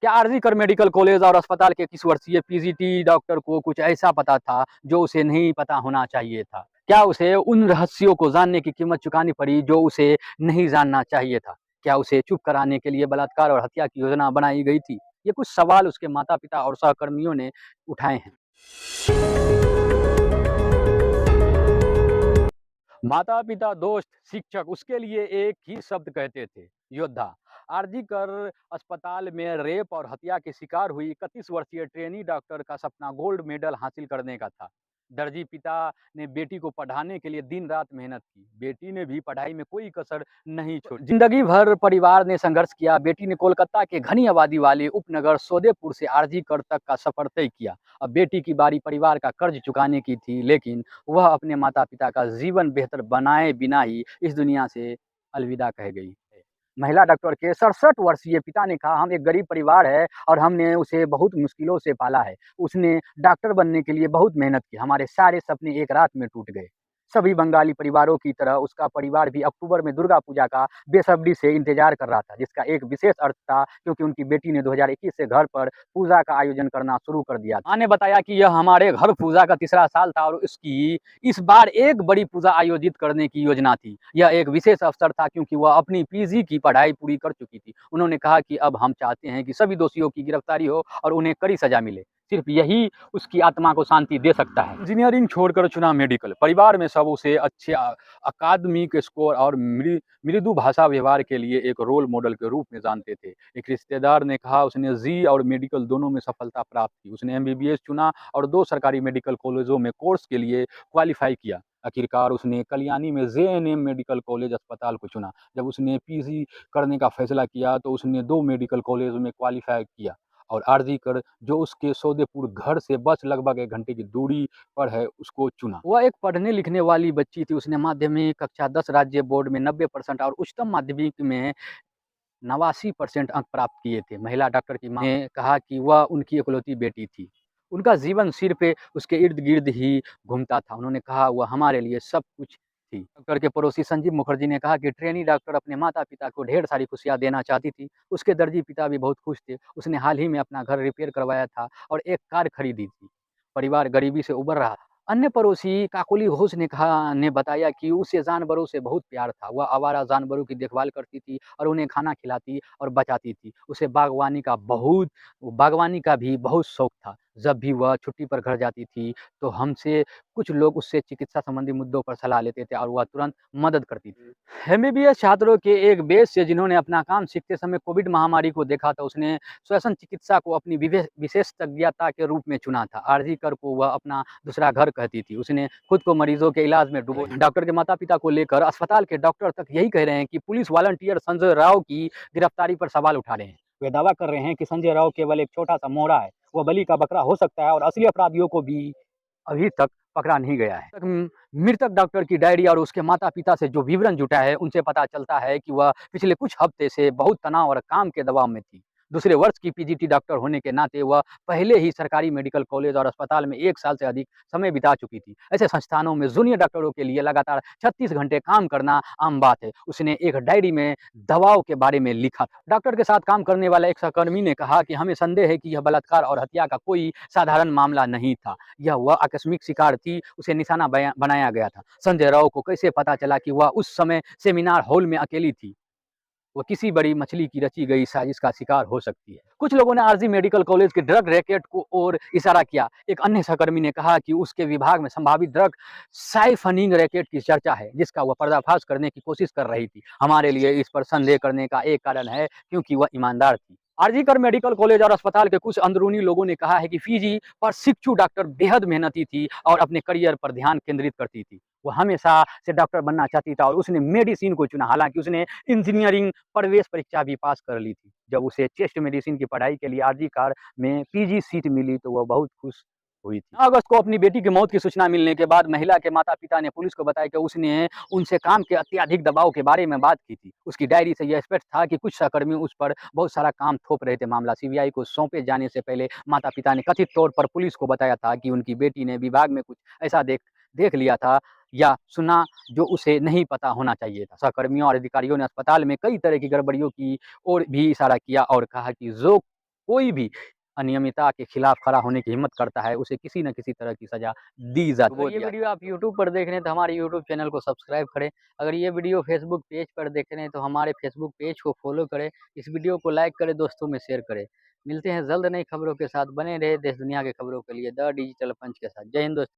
क्या RG Kar medical college और अस्पताल के किस वर्षीय पीजीटी डॉक्टर को कुछ ऐसा पता था जो उसे नहीं पता होना चाहिए था? क्या उसे उन रहस्यों को जानने की कीमत चुकानी पड़ी जो उसे नहीं जानना चाहिए था? क्या उसे चुप कराने के लिए बलात्कार और हत्या की योजना बनाई गई थी? ये कुछ सवाल उसके माता-पिता और सहकर्मियों ने उठाए हैं। माता-पिता, दोस्त, शिक्षक उसके लिए एक ही शब्द कहते थे, योद्धा। आरजीकर अस्पताल में रेप और हत्या के शिकार हुई 31 वर्षीय ट्रेनी डॉक्टर का सपना गोल्ड मेडल हासिल करने का था। दर्जी पिता ने बेटी को पढ़ाने के लिए दिन-रात मेहनत की। बेटी ने भी पढ़ाई में कोई कसर नहीं छोड़ी। जिंदगी भर परिवार ने संघर्ष किया। बेटी ने कोलकाता के घनी आबादी वाले उपनगर सौदेपुर से आरजीकर तक का सफर तय किया। अब बेटी की बारी परिवार का कर्ज चुकाने की थी, लेकिन वह अपने माता-पिता का जीवन बेहतर बनाए बिना ही इस दुनिया से अलविदा कह गई है। महिला डॉक्टर के 67 वर्षीय पिता ने कहा, हम एक गरीब परिवार है और हमने उसे बहुत मुश्किलों से पाला है। उसने डॉक्टर बनने के लिए बहुत मेहनत की। हमारे सारे सपने एक रात में टूट गए। सभी बंगाली परिवारों की तरह उसका परिवार भी अक्टूबर में दुर्गा पूजा का बेसब्री से इंतजार कर रहा था, जिसका एक विशेष अर्थ था क्योंकि उनकी बेटी ने 2021 से घर पर पूजा का आयोजन करना शुरू कर दिया। माँ ने बताया कि यह हमारे घर पूजा का तीसरा साल था और उसकी इस बार एक बड़ी पूजा आयोजित करने की योजना थी। यह एक विशेष अवसर था क्योंकि वह अपनी पीजी की पढ़ाई पूरी कर चुकी थी। उन्होंने कहा कि अब हम चाहते हैं कि सभी दोषियों की गिरफ्तारी हो और उन्हें कड़ी सजा मिले। सिर्फ यही उसकी आत्मा को शांति दे सकता है। इंजीनियरिंग छोड़कर चुना मेडिकल। परिवार में सब उसे अच्छे अकादमिक स्कोर और मृदु भाषा व्यवहार के लिए एक रोल मॉडल के रूप में जानते थे। एक रिश्तेदार ने कहा उसने जी और मेडिकल दोनों में सफलता प्राप्त की। उसने एमबीबीएस चुना और 2 सरकारी मेडिकल कॉलेजों में कोर्स के लिए क्वालिफाई किया। आखिरकार उसने कल्याणी में जेएनएम मेडिकल कॉलेज अस्पताल को चुना। जब उसने पीजी करने का फैसला किया तो उसने 2 मेडिकल कॉलेज में क्वालिफाई किया और आरजीकर जो उसके सौदेपुर घर से बस लगभग 1 घंटे की दूरी पर है, उसको चुना। वह एक पढ़ने लिखने वाली बच्ची थी। उसने माध्यमिक कक्षा 10 राज्य बोर्ड में 90% और उच्चतम माध्यमिक में 89% अंक प्राप्त किए थे। महिला डॉक्टर की मां ने कहा कि वह उनकी इकलौती बेटी थी। उनका जीवन सिर्फ उसके इर्द-गिर्द ही घूमता था। उन्होंने कहा वह हमारे लिए सब कुछ थी। डॉक्टर के पड़ोसी संजीव मुखर्जी ने कहा कि ट्रेनी डॉक्टर अपने माता-पिता को ढेर सारी खुशियाँ देना चाहती थी। उसके दर्जी पिता भी बहुत खुश थे। उसने हाल ही में अपना घर रिपेयर करवाया था और एक कार खरीदी थी। परिवार गरीबी से उबर रहा था। अन्य पड़ोसी काकोली घोष ने बताया कि उसे जानवरों से बहुत प्यार था। वह आवारा जानवरों की देखभाल करती थी और उन्हें खाना खिलाती और बचाती थी। उसे बागवानी का भी बहुत शौक था। जब भी वह छुट्टी पर घर जाती थी, तो हमसे कुछ लोग उससे चिकित्सा संबंधी मुद्दों पर सलाह लेते थे और वह तुरंत मदद करती थी। एमबीबीएस छात्रों के एक बैच से जिन्होंने अपना काम सीखते समय कोविड महामारी को देखा था, उसने श्वसन चिकित्सा को अपनी विशेषज्ञता के रूप में चुना था। आरजीकर को वह अपना दूसरा घर कहती थी। उसने खुद को मरीजों के इलाज में डुबो। डॉक्टर के माता-पिता को लेकर अस्पताल के डॉक्टर तक यही कह रहे हैं कि पुलिस वॉलंटियर संजय राव की गिरफ्तारी पर सवाल उठा रहे हैं। वे दावा कर रहे हैं कि संजय राव केवल एक छोटा-सा मोहरा है। वह बलि का बकरा हो सकता है और असली अपराधियों को भी अभी तक पकड़ा नहीं गया है। मृतक डॉक्टर की डायरी और उसके माता-पिता से जो विवरण जुटा है, उनसे पता चलता है कि वह पिछले कुछ हफ्ते से बहुत तनाव और काम के दबाव में थी। दूसरे वर्ष की पीजीटी डॉक्टर होने के नाते वह पहले ही सरकारी मेडिकल कॉलेज और अस्पताल में 1 साल से अधिक समय बिता चुकी थी। ऐसे संस्थानों में जूनियर डॉक्टरों के लिए लगातार 36 घंटे काम करना आम बात है। उसने एक डायरी में दवाओं के बारे में लिखा था। डॉक्टर के साथ काम करने वाला एक सहकर्मी ने कहा कि हमें संदेह है कि यह बलात्कार और हत्या का कोई साधारण मामला नहीं था। यह वह आकस्मिक शिकार थी, उसे निशाना बनाया गया था। संजय राव को कैसे पता चला कि वह उस समय सेमिनार हॉल में अकेली थी? वो किसी बड़ी मछली की रची गई साजिश का शिकार हो सकती है। कुछ लोगों ने आरजी मेडिकल कॉलेज के ड्रग रैकेट को ओर इशारा किया। एक अन्य सहकर्मी ने कहा कि उसके विभाग में संभावित ड्रग साइफनिंग रैकेट की चर्चा है, जिसका वह पर्दाफाश करने की कोशिश कर रही थी। हमारे लिए इस पर संदेह करने का एक कारण है क्योंकि वह ईमानदार थी। आरजीकर मेडिकल कॉलेज और अस्पताल के कुछ अंदरूनी लोगों ने कहा है कि पीजी प्रशिक्षु डॉक्टर बेहद मेहनती थी और अपने करियर पर ध्यान केंद्रित करती थी। वो हमेशा से डॉक्टर बनना चाहती था और उसने मेडिसिन को चुना। हालांकि उसने इंजीनियरिंग प्रवेश परीक्षा भी पास कर ली थी। जब उसे चेस्ट मेडिसिन की पढ़ाई के लिए आरजीकर में पीजी सीट मिली तो वह बहुत खुश हुई थी। 9 अगस्त को अपनी बेटी की मौत की सूचना मिलने के बाद महिला के माता-पिता ने पुलिस को बताया कि उसने उनसे काम के अत्यधिक दबाव के बारे में बात की थी। उसकी डायरी से यह स्पष्ट था कि कुछ सहकर्मी उस पर बहुत सारा काम थोप रहे थे। मामला सीबीआई को सौंपे जाने से पहले माता-पिता ने कथित तौर पर पुलिस को बताया था कि उनकी बेटी ने विभाग में कुछ ऐसा देख लिया था या सुना जो उसे नहीं पता होना चाहिए था। सहकर्मियों और अधिकारियों ने अस्पताल में कई तरह की गड़बड़ियों की ओर भी इशारा किया और कहा कि जो कोई भी अनियमितता के खिलाफ खड़ा होने की हिम्मत करता है, उसे किसी न किसी तरह की सज़ा दी जाती है। अगर ये वीडियो आप यूट्यूब पर देख रहे हैं तो हमारे यूट्यूब चैनल को सब्सक्राइब करें। अगर ये वीडियो फेसबुक पेज पर देख रहे हैं तो हमारे फेसबुक पेज को फॉलो करें। इस वीडियो को लाइक करें, दोस्तों में शेयर करें। मिलते हैं जल्द नई खबरों के साथ, बने रहे देश दुनिया की खबरों के लिए द डिजिटल पंच के साथ। जय हिंद दोस्तों।